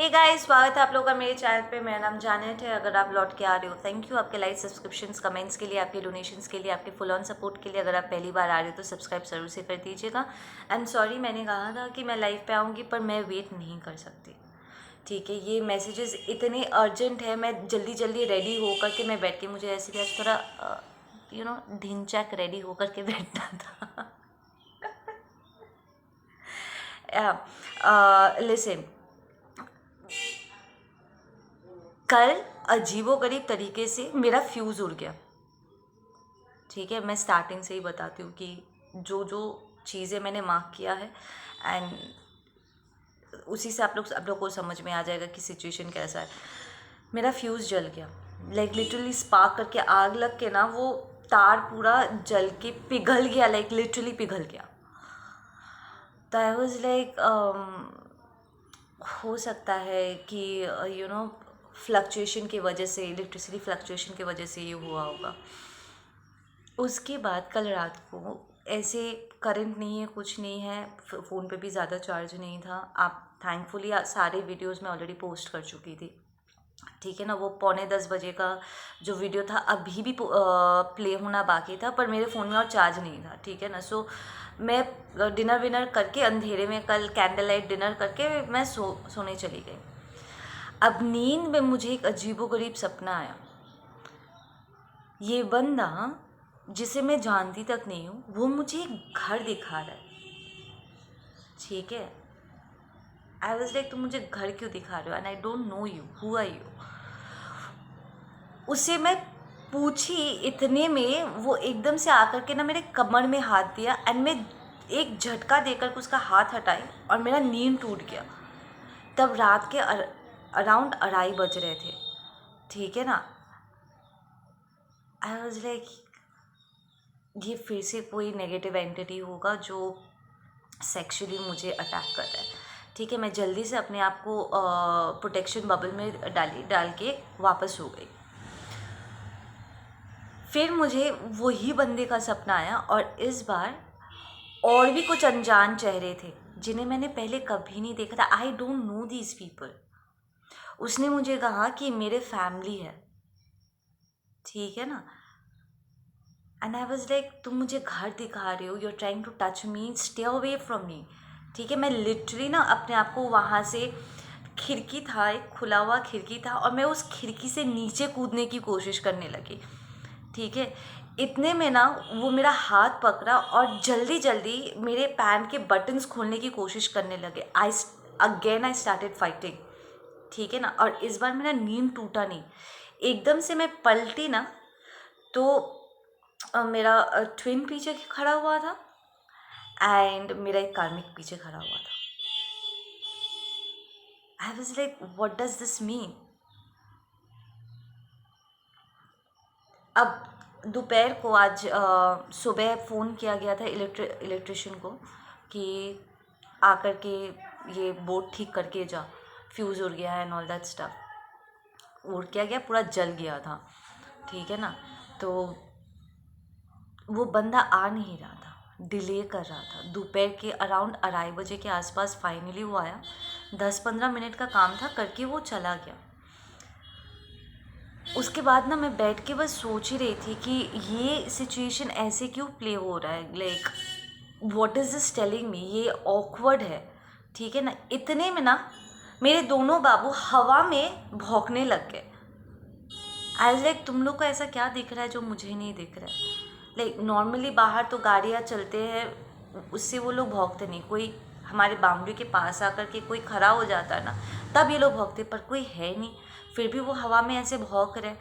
Hey guys, स्वागत है आप लोगों का मेरे चैनल पे। मेरा नाम जानेट है। अगर आप लौट के आ रहे हो, थैंक यू आपके लाइक, सब्सक्रिप्शंस, कमेंट्स के लिए, आपके डोनेशंस के लिए, आपके फुल ऑन सपोर्ट के लिए। अगर आप पहली बार आ रहे हो तो सब्सक्राइब जरूर से कर दीजिएगा। आई एम सॉरी, मैंने कहा था कि मैं लाइव पे आऊँगी पर मैं वेट नहीं कर सकती। ठीक है, ये मैसेजेस इतने अर्जेंट है, मैं जल्दी जल्दी रेडी होकर के मैं बैठती, मुझे ऐसे भी आज थोड़ा ढिनचैक रेडी होकर के बैठना था। लिसन, कल अजीबोगरीब तरीके से मेरा फ्यूज़ उड़ गया। ठीक है, मैं स्टार्टिंग से ही बताती हूँ कि जो जो चीज़ें मैंने मार्क किया है एंड उसी से आप लोग को समझ में आ जाएगा कि सिचुएशन कैसा है। मेरा फ्यूज़ जल गया, लाइक लिटरली स्पार्क करके आग लग के ना वो तार पूरा जल के पिघल गया, लाइक लिटरली पिघल गया। तो आई वॉज लाइक हो सकता है कि फ्लक्चुएशन की वजह से, इलेक्ट्रिसिटी फ्लक्चुएशन की वजह से ये हुआ होगा। उसके बाद कल रात को ऐसे करंट नहीं है, कुछ नहीं है, फ़ोन पे भी ज़्यादा चार्ज नहीं था। आप थैंकफुली सारे वीडियोस मैं ऑलरेडी पोस्ट कर चुकी थी। ठीक है ना, वो 9:45 बजे का जो वीडियो था अभी भी प्ले होना बाकी था, पर मेरे फ़ोन में और चार्ज नहीं था। ठीक है ना, सो मैं डिनर विनर करके अंधेरे में कल कैंडल लाइट डिनर करके मैं सोने चली गई। अब नींद में मुझे एक अजीबोगरीब सपना आया। ये बंदा जिसे मैं जानती तक नहीं हूँ, वो मुझे एक घर दिखा रहा है। ठीक है, आई वॉज लाइक, तुम मुझे घर क्यों दिखा रहे हो and I don't know you, who are you. उससे मैं पूछी, इतने में वो एकदम से आकर के ना मेरे कमर में हाथ दिया एंड मैं एक झटका देकर उसका हाथ हटाई और मेरा नींद टूट गया। तब रात के अराउंड 2:30 बज रहे थे। ठीक है ना, आई वॉज लाइक, ये फिर से कोई नेगेटिव एंटिटी होगा जो सेक्सुअली मुझे अटैक कर रहा है। ठीक है, मैं जल्दी से अपने आप को प्रोटेक्शन बबल में डाल के वापस हो गई। फिर मुझे वही बंदे का सपना आया और इस बार और भी कुछ अनजान चेहरे थे जिन्हें मैंने पहले कभी नहीं देखा था। आई डोंट नो दीज पीपल। उसने मुझे कहा कि मेरे फैमिली है। ठीक है ना, एंड आई वॉज लाइक, तुम मुझे घर दिखा रहे हो, you are trying to touch me, stay away from me. ठीक है, मैं लिटरली ना अपने आप को वहाँ से, खिड़की था, एक खुला हुआ खिड़की था और मैं उस खिड़की से नीचे कूदने की कोशिश करने लगी। ठीक है, इतने में ना वो मेरा हाथ पकड़ा और जल्दी जल्दी मेरे पैंट के बटन्स खोलने की कोशिश करने लगे। I started fighting. ठीक है ना, और इस बार मेरा नींद टूटा नहीं। एकदम से मैं पलटी ना तो मेरा ट्विन पीछे खड़ा हुआ था एंड मेरा एक कार्मिक पीछे खड़ा हुआ था। I was like, what does this mean. अब दोपहर को आज सुबह फ़ोन किया गया था इलेक्ट्रिशियन को कि आकर के ये बोर्ड ठीक करके जा, फ्यूज़ उड़ गया है एंड ऑल दैट स्टफ। उड़ क्या गया, पूरा जल गया था। ठीक है ना, तो वो बंदा आ नहीं रहा था, डिले कर रहा था। दोपहर के अराउंड 2:30 बजे के आसपास फाइनली वो आया। 10-15 मिनट का काम था, करके वो चला गया। उसके बाद ना मैं बैठ के बस सोच ही रही थी कि ये सिचुएशन ऐसे क्यों प्ले हो रहा है, like what is this telling me, ये ऑकवर्ड है। ठीक है ना, इतने में ना मेरे दोनों बाबू हवा में भौंकने लग गए। आई वाज लाइक, तुम लोग को ऐसा क्या दिख रहा है जो मुझे नहीं दिख रहा है। लाइक नॉर्मली बाहर तो गाड़ियाँ चलते हैं, उससे वो लोग भौंकते नहीं। कोई हमारे बाउंड्री के पास आकर के कोई खड़ा हो जाता है ना, तब ये लोग भौंकते, पर कोई है नहीं, फिर भी वो हवा में ऐसे भौंक रहे।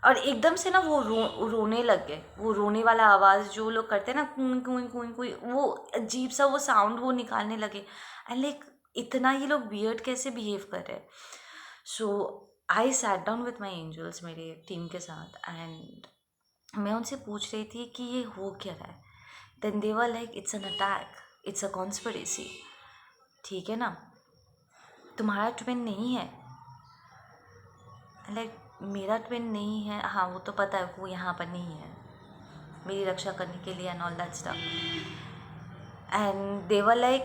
और एकदम से ना वो रोने लग गए। वो रोने वाला आवाज़ जो लोग करते हैं ना, कुई कुई कुई कुई, वो अजीब सा वो साउंड वो निकालने लगे। एंड लाइक, इतना ये लोग वियर्ड कैसे बिहेव कर रहे हैं। So I sat down with my angels, मेरे टीम के साथ, एंड मैं उनसे पूछ रही थी कि ये हो क्या रहा है। Then they were like, it's an attack, it's a conspiracy. ठीक है ना, तुम्हारा ट्विन नहीं है। लाइक, मेरा ट्विन नहीं है, हाँ वो तो पता है, वो यहाँ पर नहीं है मेरी रक्षा करने के लिए and all that stuff. And they were like,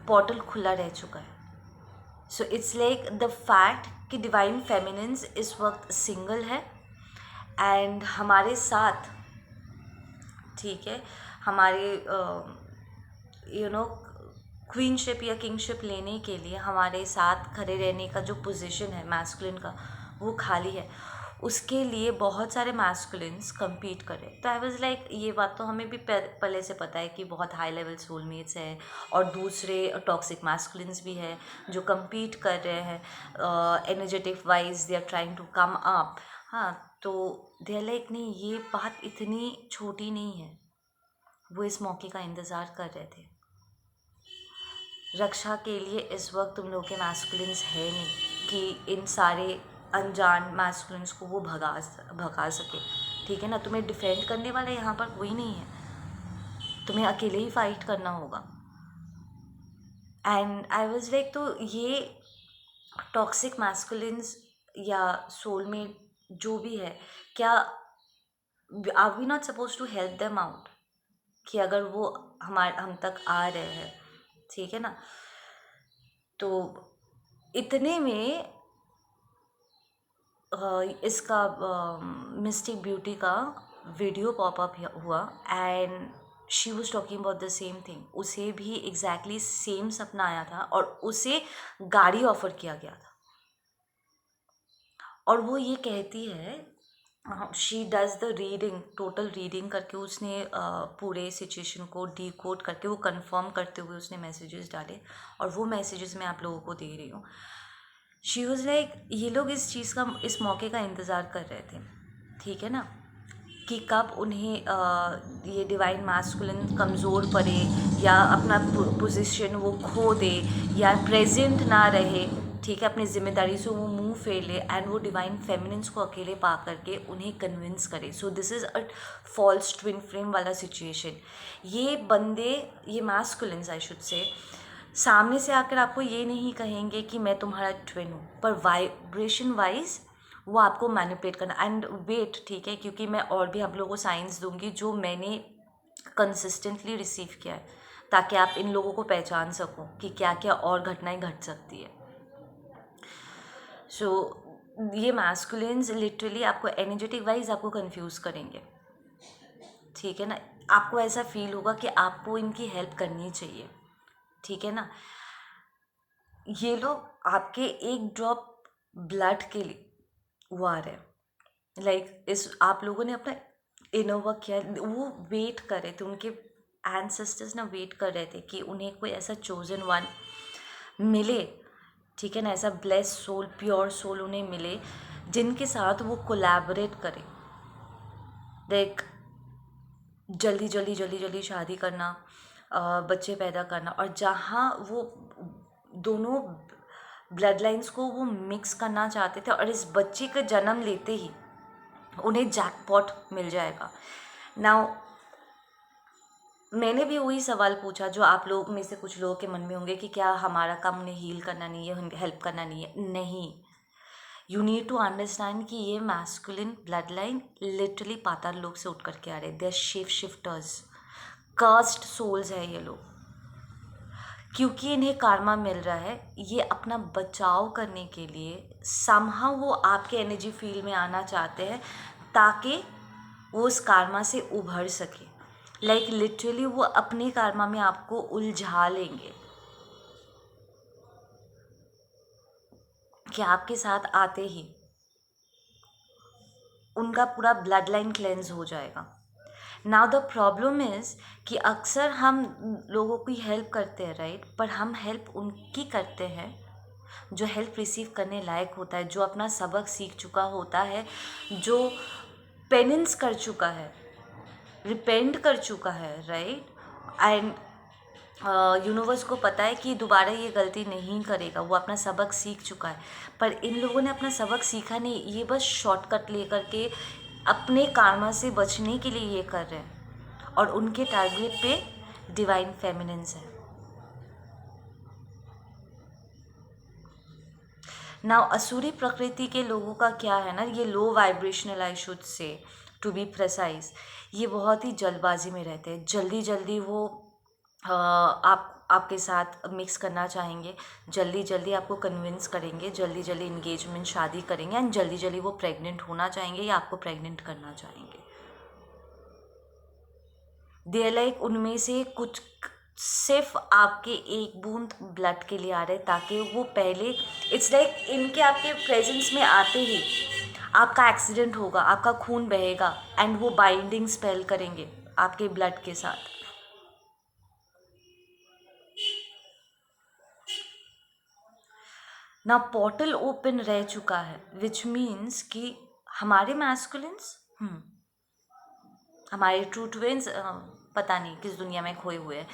portal खुला रह चुका है। So it's like the fact कि डिवाइन फेमिनिन्स इस वक्त सिंगल है एंड हमारे साथ, ठीक है, हमारे क्वीनशिप या किंगशिप लेने के लिए हमारे साथ खड़े रहने का जो पोजीशन है मैस्कुलिन का वो खाली है, उसके लिए बहुत सारे मैस्कुलिन्स compete कर रहे हैं। तो आई वाज लाइक ये बात तो हमें भी पहले से पता है कि बहुत हाई लेवल सोलमेट्स हैं और दूसरे टॉक्सिक मैस्कुलिन्स भी है जो compete कर रहे हैं energetic wise, they are trying to come up. हाँ, तो दे आर लाइक नहीं, ये बात इतनी छोटी नहीं है। वो इस मौके का इंतज़ार कर रहे थे। रक्षा के लिए इस वक्त तुम लोग के मैस्कुलिन्स है नहीं कि इन सारे अनजान मैस्कुलिन्स को वो भगा सके, ठीक है ना। तुम्हें डिफेंड करने वाला यहाँ पर कोई नहीं है, तुम्हें अकेले ही फाइट करना होगा। एंड आई वाज लाइक, तो ये टॉक्सिक मैस्कुलिन्स या सोलमेट जो भी है, क्या are we not suppose to help them out? कि अगर वो हम तक आ रहे हैं, ठीक है ना, तो इतने में इसका मिस्टिक ब्यूटी का वीडियो पॉपअप हुआ and she was talking about the same thing. उसे भी एग्जैक्टली सेम सपना आया था और उसे गाड़ी ऑफर किया गया था। और वो ये कहती है, she does the reading, total reading करके उसने पूरे सिचुएशन को डीकोड करके वो कंफर्म करते हुए उसने मैसेजेस डाले और वो मैसेजेस मैं आप लोगों को दे रही हूँ। शी वॉज लाइक, ये लोग इस चीज़ का, इस मौके का इंतज़ार कर रहे थे, ठीक है ना, कि कब उन्हें ये डिवाइन मैस्कुलिन कमज़ोर पड़े या अपना पोजीशन वो खो दे या प्रेजेंट ना रहे, ठीक है, अपनी जिम्मेदारी से वो मुंह फेर ले एंड वो डिवाइन फेमिनिन्स को अकेले पा करके उन्हें कन्विंस करे। So this is a false twin flame वाला सिचुएशन। ये बंदे, ये मैस्कुलिन्स आई शुड से, सामने से आकर आपको ये नहीं कहेंगे कि मैं तुम्हारा ट्विन हूँ, पर वाइब्रेशन वाइज वो आपको मैनिपुलेट करना। एंड वेट, ठीक है, क्योंकि मैं और भी आप लोगों को साइंस दूंगी जो मैंने कंसिस्टेंटली रिसीव किया है, ताकि आप इन लोगों को पहचान सको कि क्या क्या और घटनाएं घट सकती है। सो ये मैस्कुलिन्स लिटरली आपको एनर्जेटिक वाइज आपको कंफ्यूज करेंगे, ठीक है ना। आपको ऐसा फील होगा कि आपको इनकी हेल्प करनी चाहिए, ठीक है ना। ये लोग आपके एक ड्रॉप ब्लड के लिए वो आ रहे हैं, लाइक इस आप लोगों ने अपना इनर वर्क किया, वो वेट कर रहे थे, उनके एंसेस्टर्स ना वेट कर रहे थे कि उन्हें कोई ऐसा चोजन वन मिले, ठीक है ना, ऐसा ब्लेस सोल, प्योर सोल उन्हें मिले जिनके साथ वो कोलैबोरेट करें। लाइक जल्दी जल्दी जल्दी जल्दी शादी करना, बच्चे पैदा करना, और जहाँ वो दोनों ब्लड लाइन्स को वो मिक्स करना चाहते थे और इस बच्चे का जन्म लेते ही उन्हें जैकपॉट मिल जाएगा। नाउ मैंने भी वही सवाल पूछा जो आप लोग में से कुछ लोगों के मन में होंगे कि क्या हमारा काम उन्हें हील करना नहीं है, हेल्प करना नहीं है। नहीं, यू नीड टू अंडरस्टैंड कि ये मैस्कुलिन ब्लड लाइन लिटरली पाताल लोक से उठ करके आ रहे, they are shape shifters, cast souls है ये लोग। क्योंकि इन्हें कार्मा मिल रहा है, ये अपना बचाव करने के लिए समहाउ वो आपके एनर्जी फील्ड में आना चाहते हैं ताकि वो उस कार्मा से उभर सके। लाइक लिटरली वो अपने कार्मा में आपको उलझा लेंगे कि आपके साथ आते ही उनका पूरा ब्लड लाइन क्लेंज हो जाएगा। नाउ द प्रॉब्लम इज़ कि अक्सर हम लोगों की हेल्प करते हैं, राइट, पर हम हेल्प उनकी करते हैं जो हेल्प रिसीव करने लायक होता है, जो अपना सबक सीख चुका होता है, जो पेनिंस कर चुका है, रिपेंट कर चुका है, राइट, एंड यूनिवर्स को पता है कि दोबारा ये गलती नहीं करेगा, वो अपना सबक सीख चुका है। पर इन लोगों ने अपना सबक सीखा नहीं, ये बस शॉर्टकट लेकर के अपने कार्मा से बचने के लिए ये कर रहे हैं और उनके टारगेट पे डिवाइन फेमिनिन्स है। नाउ असुरी प्रकृति के लोगों का क्या है ना, ये low vibrational, I should say to be precise, ये बहुत ही जल्दबाजी में रहते हैं, जल्दी जल्दी वो आपके साथ मिक्स करना चाहेंगे, जल्दी जल्दी आपको कन्विंस करेंगे, जल्दी जल्दी इंगेजमेंट शादी करेंगे, एंड जल्दी जल्दी वो प्रेग्नेंट होना चाहेंगे या आपको प्रेग्नेंट करना चाहेंगे। दे आर लाइक उनमें से कुछ सिर्फ आपके एक बूंद ब्लड के लिए आ रहे, ताकि वो पहले, इट्स लाइक इनके आपके प्रेजेंस में आते ही आपका एक्सीडेंट होगा, आपका खून बहेगा, एंड वो बाइंडिंग स्पेल करेंगे आपके ब्लड के साथ। ना पोर्टल ओपन रह चुका है, विच मीन्स कि हमारे मैस्कुलिन्स हमारे ट्रू ट्विंस पता नहीं किस दुनिया में खोए हुए हैं,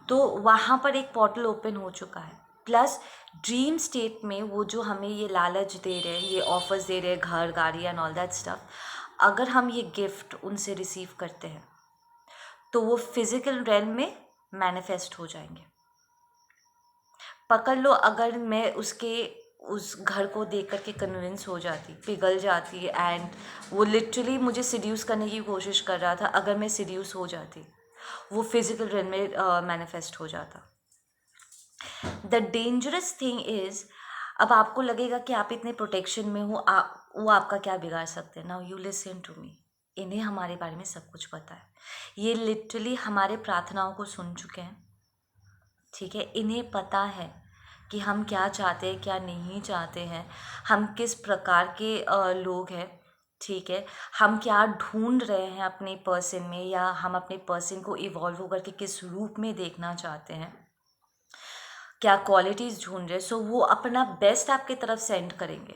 तो वहाँ पर एक पोर्टल ओपन हो चुका है। प्लस ड्रीम स्टेट में वो जो हमें ये लालच दे रहे हैं, ये ऑफर्स दे रहे हैं, घर, गाड़ी एंड ऑल दैट स्टफ, अगर हम ये गिफ्ट उनसे रिसीव करते हैं तो वो फिजिकल रेल में मैनिफेस्ट हो जाएंगे। पकड़ लो, अगर मैं उस घर को देख कर के कन्विंस हो जाती, पिघल जाती, एंड वो लिटरली मुझे सिड्यूस करने की कोशिश कर रहा था, अगर मैं सिड्यूस हो जाती, वो फिजिकल रेल में मैनिफेस्ट हो जाता। द डेंजरस थिंग इज़, अब आपको लगेगा कि आप इतने प्रोटेक्शन में हो, वो आपका क्या बिगाड़ सकते हैं। Now you listen to me, इन्हें हमारे बारे में सब कुछ पता है, ये लिटरली हमारे प्रार्थनाओं को सुन चुके हैं, ठीक है। इन्हें पता है कि हम क्या चाहते हैं, क्या नहीं चाहते हैं, हम किस प्रकार के लोग हैं, ठीक है। हम क्या ढूंढ रहे हैं अपने पर्सन में, या हम अपने पर्सन को इवॉल्व होकर के किस रूप में देखना चाहते हैं, क्या क्वालिटीज़ ढूंढ रहे हैं। सो वो अपना बेस्ट आपके तरफ सेंड करेंगे,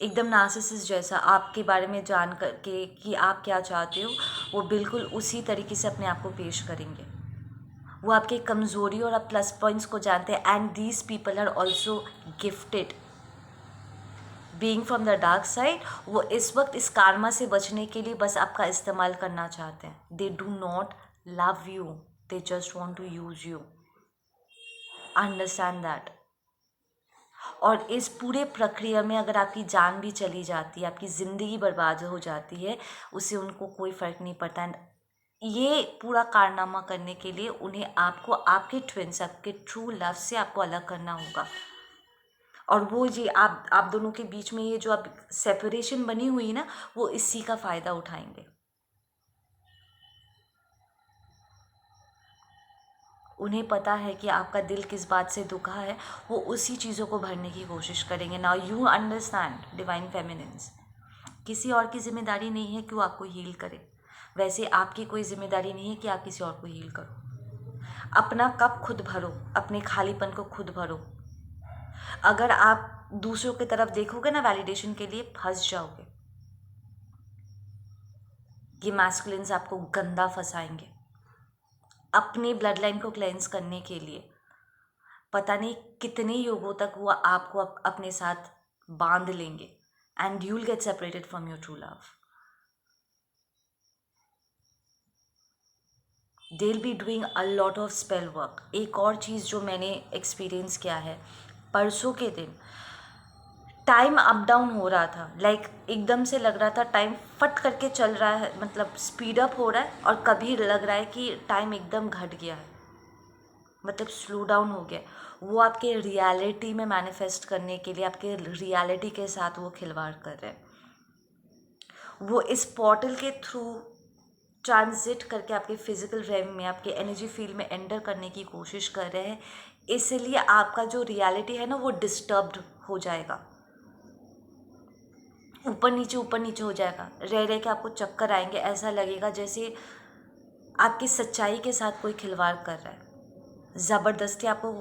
एकदम नार्सिसिस्ट जैसा, आपके बारे में जान करके कि आप क्या चाहते हो, वो बिल्कुल उसी तरीके से अपने आप को पेश करेंगे। वो आपके कमज़ोरी और आप प्लस पॉइंट्स को जानते हैं, and these people are also gifted being from the dark side. वो इस वक्त इस कार्मा से बचने के लिए बस आपका इस्तेमाल करना चाहते हैं। They do not love you, they just want to use you, understand that. और इस पूरे प्रक्रिया में अगर आपकी जान भी चली जाती है, आपकी ज़िंदगी बर्बाद हो जाती है, उससे उनको कोई फ़र्क नहीं पड़ता। एंड ये पूरा कारनामा करने के लिए उन्हें आपको आपके ट्विन्स, आपके ट्रू लव से आपको अलग करना होगा। और वो ये आप दोनों के बीच में ये जो अब सेपरेशन बनी हुई ना, वो इसी का फ़ायदा उठाएंगे। उन्हें पता है कि आपका दिल किस बात से दुखा है, वो उसी चीज़ों को भरने की कोशिश करेंगे। Now you understand divine feminines, किसी और की जिम्मेदारी नहीं है कि वो आपको हील करे, वैसे आपकी कोई जिम्मेदारी नहीं है कि आप किसी और को हील करो। अपना कप खुद भरो, अपने खालीपन को खुद भरो। अगर आप दूसरों की तरफ देखोगे ना वैलिडेशन के लिए, फंस जाओगे। ये मैस्कुलिन्स आपको गंदा फंसाएंगे अपनी ब्लड लाइन को क्लेंस करने के लिए। पता नहीं कितने युगों तक वो आपको अपने साथ बांध लेंगे, and you will get separated from your true love. They will be doing a lot of spell work. एक और चीज़ जो मैंने एक्सपीरियंस किया है, परसों के दिन टाइम अप डाउन हो रहा था, लाइक एकदम से लग रहा था टाइम फट करके चल रहा है, मतलब स्पीड अप हो रहा है, और कभी लग रहा है कि टाइम एकदम घट गया है, मतलब स्लो डाउन हो गया। वो आपके रियलिटी में मैनिफेस्ट करने के लिए आपके रियलिटी के साथ वो खिलवाड़ कर रहे हैं। वो इस पोर्टल के थ्रू ट्रांजिट करके आपके फिजिकल रेम में, आपके एनर्जी फील्ड में एंटर करने की कोशिश कर रहे हैं। इसलिए आपका जो रियलिटी है ना, वो डिस्टर्ब्ड हो जाएगा, ऊपर नीचे हो जाएगा। रह रह के आपको चक्कर आएंगे, ऐसा लगेगा जैसे आपकी सच्चाई के साथ कोई खिलवाड़ कर रहा है। ज़बरदस्ती आपको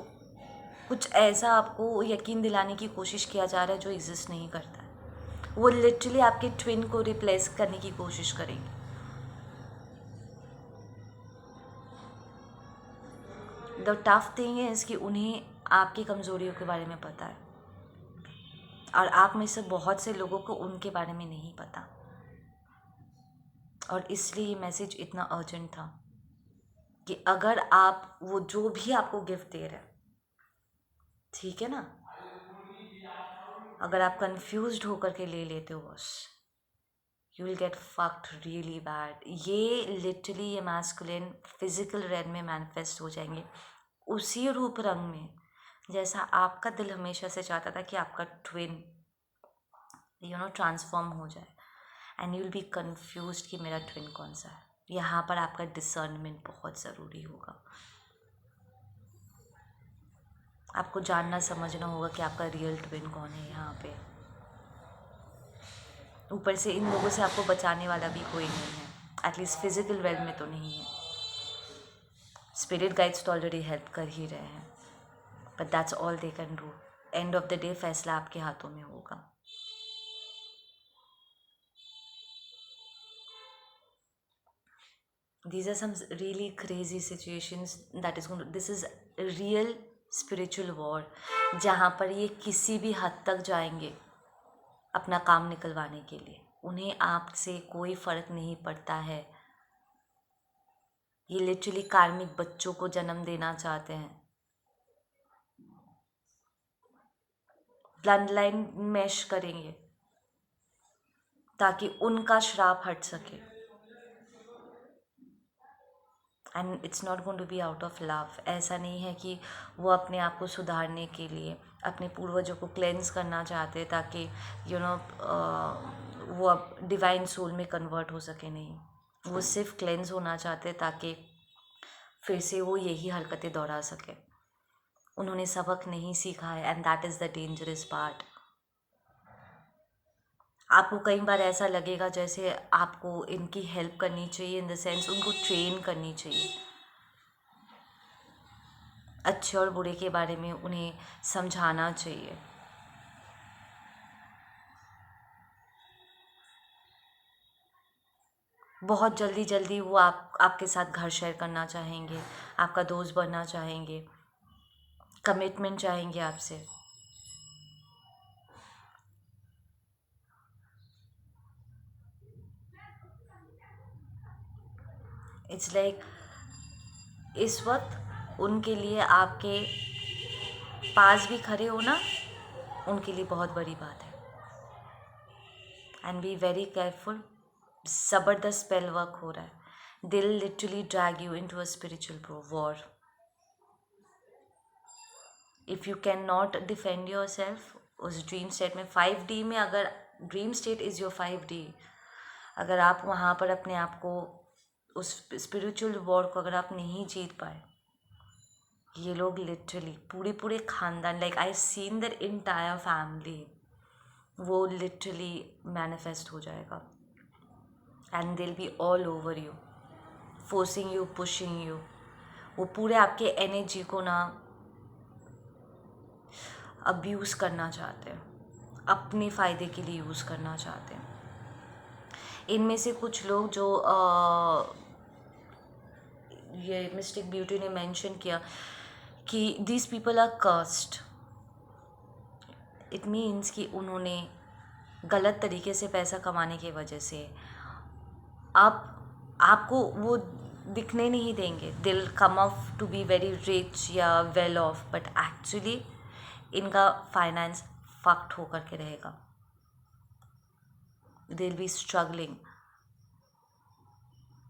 कुछ ऐसा आपको यकीन दिलाने की कोशिश किया जा रहा है जो एग्जिस्ट नहीं करता है। वो लिटरली आपके ट्विन को रिप्लेस करने की कोशिश करेंगे। द टफ थिंग इज़ कि उन्हें आपकी कमज़ोरियों के बारे में पता है, और आप में से बहुत से लोगों को उनके बारे में नहीं पता। और इसलिए ये मैसेज इतना अर्जेंट था कि अगर आप वो जो भी आपको गिफ्ट दे रहे हैं, ठीक है ना, अगर आप कंफ्यूज्ड होकर के ले लेते हो बस, you will get fucked really bad. ये लिटरली ये मैस्कुलिन फिजिकल रेन में मैनिफेस्ट हो जाएंगे उसी रूप रंग में जैसा आपका दिल हमेशा से चाहता था कि आपका ट्विन ट्रांसफॉर्म हो जाए। And you will be confuse कि मेरा ट्विन कौन सा है। यहाँ पर आपका डिसर्नमेंट बहुत ज़रूरी होगा। आपको जानना समझना होगा कि आपका रियल ट्विन कौन है यहाँ पे। ऊपर से इन लोगों से आपको बचाने वाला भी कोई नहीं है, एटलीस्ट फिजिकल वेल में तो नहीं है। स्पिरिट गाइड्स तो ऑलरेडी हेल्प कर ही रहे हैं, but that's all they can do. End of the day फैसला आपके हाथों में होगा। These are some really crazy situations that is going to, this is a real spiritual war, जहाँ पर ये किसी भी हद तक जाएंगे अपना काम निकलवाने के लिए। उन्हें आपसे कोई फ़र्क नहीं पड़ता है। ये लिटरली कार्मिक बच्चों को जन्म देना चाहते हैं। ब्लड लाइन मैश करेंगे ताकि उनका श्राप हट सके। And it's not going to be out of love. ऐसा नहीं है कि वो अपने आप को सुधारने के लिए अपने पूर्वजों को क्लेंस करना चाहते ताकि वो अब डिवाइन सोल में कन्वर्ट हो सके। नहीं, वो सिर्फ क्लेंस होना चाहते ताकि फिर से वो यही हरकतें दोहरा सके। उन्होंने सबक नहीं सीखा है and that is the dangerous part. आपको कई बार ऐसा लगेगा जैसे आपको इनकी हेल्प करनी चाहिए, इन द सेंस उनको ट्रेन करनी चाहिए, अच्छे और बुरे के बारे में उन्हें समझाना चाहिए। बहुत जल्दी जल्दी वो आपके साथ घर शेयर करना चाहेंगे, आपका दोस्त बनना चाहेंगे, कमिटमेंट चाहेंगे आपसे। इट्स लाइक इस वक्त उनके लिए आपके पास भी खड़े होना उनके लिए बहुत बड़ी बात है। And B very careful. ज़बरदस्त स्पेल वर्क हो रहा है। दिल literally drag you into a spiritual war. If you can not defend your self उस ड्रीम स्टेट में, 5D में, अगर dream state is your 5D, अगर आप वहाँ पर अपने आप को उस स्पिरिचुअल वॉर को अगर आप नहीं जीत पाए, ये लोग लिटरली पूरे खानदान, like I seen their entire family, वो लिटरली मैनिफेस्ट हो जाएगा एंड दिल be all over you, forcing you, pushing you. वो पूरे आपके एनर्जी को ना अब्यूज़ करना चाहते हैं, अपने फ़ायदे के लिए यूज़ करना चाहते हैं। इनमें से कुछ लोग जो ये मिस्टिक ब्यूटी ने मेंशन किया कि these people are cursed, it means कि उन्होंने गलत तरीके से पैसा कमाने की वजह से आपको वो दिखने नहीं देंगे। They'll come off to be very rich या वेल ऑफ, बट एक्चुअली इनका फाइनेंस फक्ड होकर के रहेगा। They will be struggling.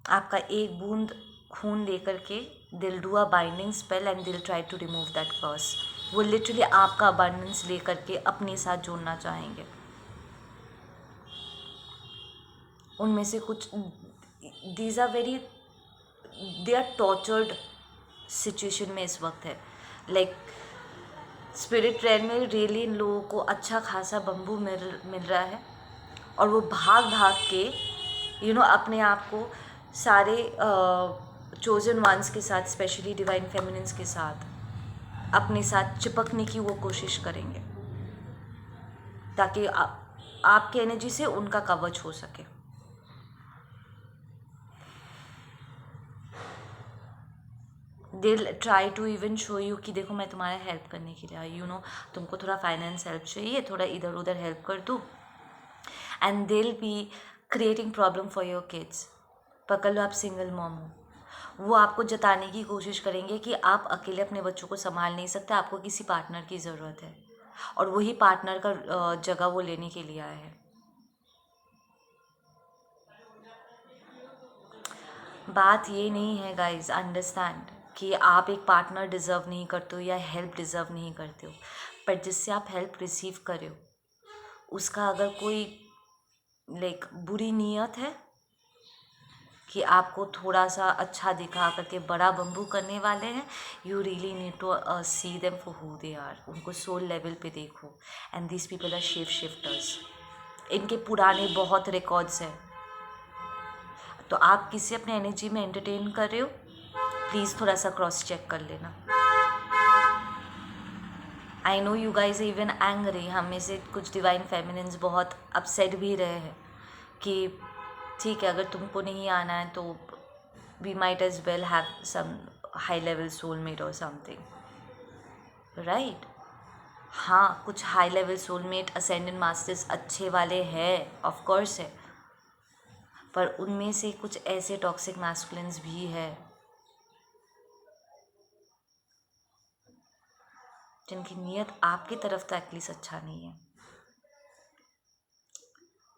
आपका एक बूंद खून लेकर के they'll do a binding spell and they'll try to remove that curse. वो लिटरली आपका अबंडेंस लेकर के अपने साथ जोड़ना चाहेंगे। उनमें से कुछ these are very, they are tortured situation में इस वक्त है। लाइक स्पिरिट ट्रेन में रियली इन लोगों को अच्छा खासा बम्बू मिल रहा है और वो भाग भाग के अपने आप को सारे चोजन वंस के साथ, स्पेशली डिवाइन फेमिनिन्स के साथ अपने साथ चिपकने की वो कोशिश करेंगे ताकि आपके एनर्जी से उनका कवच हो सके। They'll try to even show you कि देखो मैं तुम्हारा हेल्प करने के लिए आई, तुमको थोड़ा फाइनेंस हेल्प चाहिए, थोड़ा इधर उधर हेल्प कर दूँ। एंड दिल be creating problem for your kids. पकड़ लो आप सिंगल मॉम हो, वो आपको जताने की कोशिश करेंगे कि आप अकेले अपने बच्चों को संभाल नहीं सकते, आपको किसी पार्टनर की ज़रूरत है, और वही पार्टनर का जगह वो लेने के लिए आए हैं। बात ये नहीं है गाइस, अंडरस्टैंड कि आप एक पार्टनर डिज़र्व नहीं करते हो या हेल्प डिज़र्व नहीं करते हो, पर जिससे आप हेल्प रिसीव कर रहे हो उसका अगर कोई लाइक बुरी नीयत है कि आपको थोड़ा सा अच्छा दिखा करके बड़ा बम्बू करने वाले हैं, you really need to see them for who they are. उनको सोल लेवल पे देखो। And this people are shape shifters. इनके पुराने बहुत रिकॉर्ड्स हैं। तो आप किसी अपने एनर्जी में एंटरटेन कर रहे हो, प्लीज़ थोड़ा सा क्रॉस चेक कर लेना। I know you guys even angry. हम में से कुछ डिवाइन फेमिनिन्स बहुत अपसेट भी रहे हैं कि ठीक है, अगर तुमको नहीं आना है तो we might as well have some high level soulmate और समथिंग, राइट। हाँ, कुछ high level soulmate ascendant masters अच्छे वाले हैं, ऑफ कोर्स है, पर उनमें से कुछ ऐसे टॉक्सिक मैस्कुलिन्स भी है जिनकी नीयत आपकी तरफ तो एटलीस्ट अच्छा नहीं है।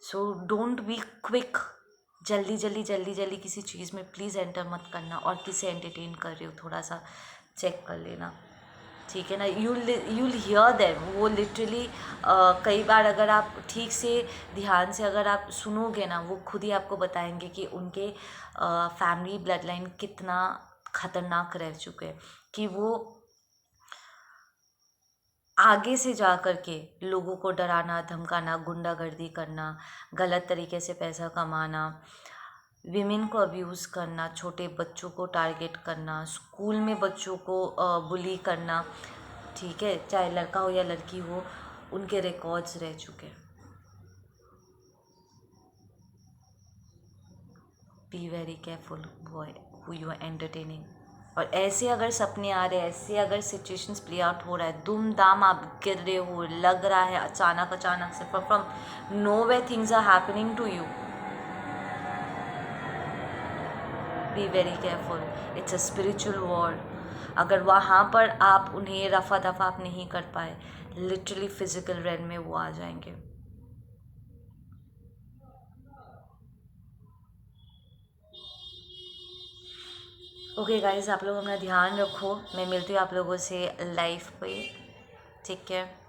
So don't be quick. जल्दी किसी चीज़ में प्लीज़ एंटर मत करना। और किसे एंटरटेन कर रहे हो थोड़ा सा चेक कर लेना, ठीक है ना। You'll hear them. वो लिटरली कई बार अगर आप ठीक से ध्यान से अगर आप सुनोगे ना, वो खुद ही आपको बताएंगे कि उनके फैमिली ब्लड लाइन कितना ख़तरनाक रह चुके हैं, कि वो आगे से जा कर के लोगों को डराना, धमकाना, गुंडागर्दी करना, गलत तरीके से पैसा कमाना, विमेन को अब्यूज़ करना, छोटे बच्चों को टारगेट करना, स्कूल में बच्चों को बुली करना, ठीक है, चाहे लड़का हो या लड़की हो, उनके रिकॉर्ड्स रह चुके। Be very careful who you are entertaining. और ऐसे अगर सपने आ रहे हैं, ऐसे अगर सिचुएशंस प्ले आउट हो रहा है, दुम दाम आप गिर रहे हो, लग रहा है अचानक से from no way things are happening to you, be very careful. It's a spiritual war. अगर वहाँ पर आप उन्हें रफा दफा आप नहीं कर पाए, लिटरली फिजिकल रेल में वो आ जाएंगे। ओके गाइज, आप लोग अपना ध्यान रखो। मैं मिलती हूँ आप लोगों से लाइफ पे। Take care.